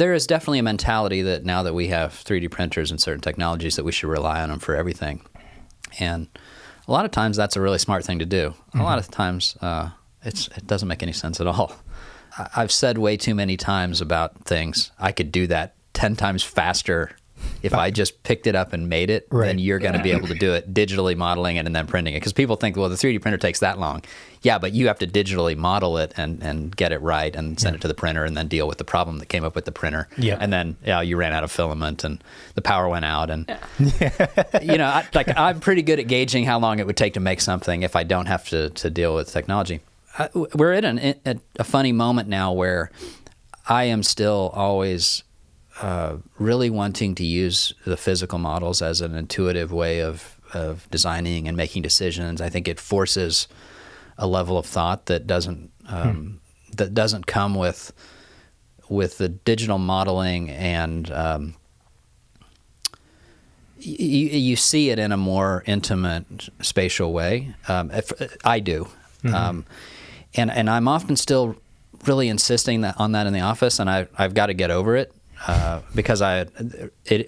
there is definitely a mentality that now that we have 3D printers and certain technologies that we should rely on them for everything. And a lot of times that's a really smart thing to do. A lot of times it doesn't make any sense at all. I've said way too many times about things, I could do that 10 times faster if I just picked it up and made it, then you're going to be able to do it digitally modeling it and then printing it. Because people think, well, the 3D printer takes that long. Yeah, but you have to digitally model it and get it right and send it to the printer and then deal with the problem that came up with the printer. Yeah. And then you ran out of filament and the power went out. And, I'm pretty good at gauging how long it would take to make something if I don't have to deal with technology. We're at a funny moment now where I am still always really wanting to use the physical models as an intuitive way of designing and making decisions. I think it forces a level of thought that doesn't come with the digital modeling, and you see it in a more intimate spatial way. I do. And I'm often still really insisting on that in the office, and I've got to get over it. Because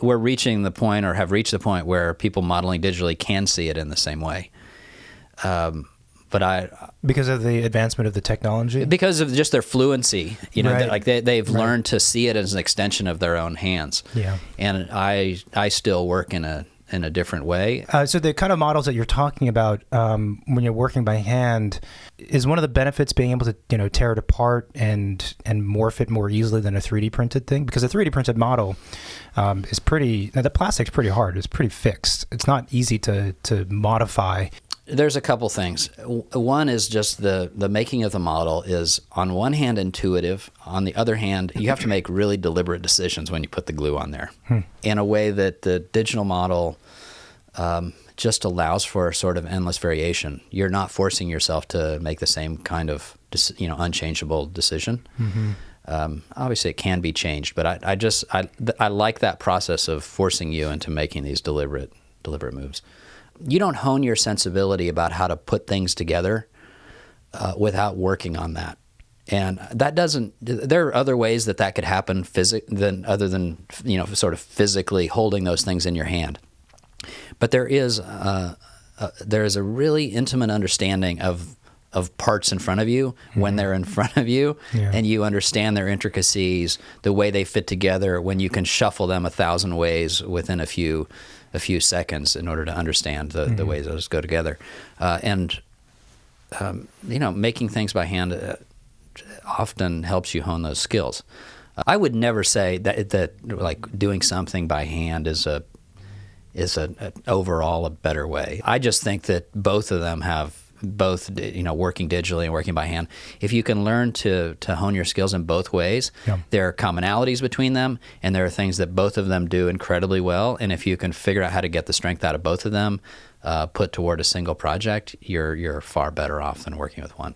we're reaching the point, or have reached the point, where people modeling digitally can see it in the same way. Because of the advancement of the technology? Because of just their fluency. They've learned to see it as an extension of their own hands. Yeah. And I still work in a different way. So the kind of models that you're talking about when you're working by hand, is one of the benefits being able to tear it apart and morph it more easily than a 3D printed thing? Because a 3D printed model is the plastic's pretty hard. It's pretty fixed. It's not easy to modify. There's a couple things. One is just the making of the model is, on one hand, intuitive. On the other hand, you have to make really deliberate decisions when you put the glue on there in a way that the digital model just allows for a sort of endless variation. You're not forcing yourself to make the same kind of unchangeable decision. Obviously, it can be changed, but I like that process of forcing you into making these deliberate moves. You don't hone your sensibility about how to put things together without working on that. And that doesn't, there are other ways that could happen other than sort of physically holding those things in your hand. But there is a really intimate understanding of parts in front of you when they're in front of you, and you understand their intricacies, the way they fit together, when you can shuffle them 1,000 ways within a few seconds in order to understand the ways those go together. Making things by hand often helps you hone those skills. I would never say that like doing something by hand is overall a better way. I just think that both of them have working digitally and working by hand. If you can learn to hone your skills in both ways, there are commonalities between them, and there are things that both of them do incredibly well. And if you can figure out how to get the strength out of both of them, put toward a single project, you're far better off than working with one.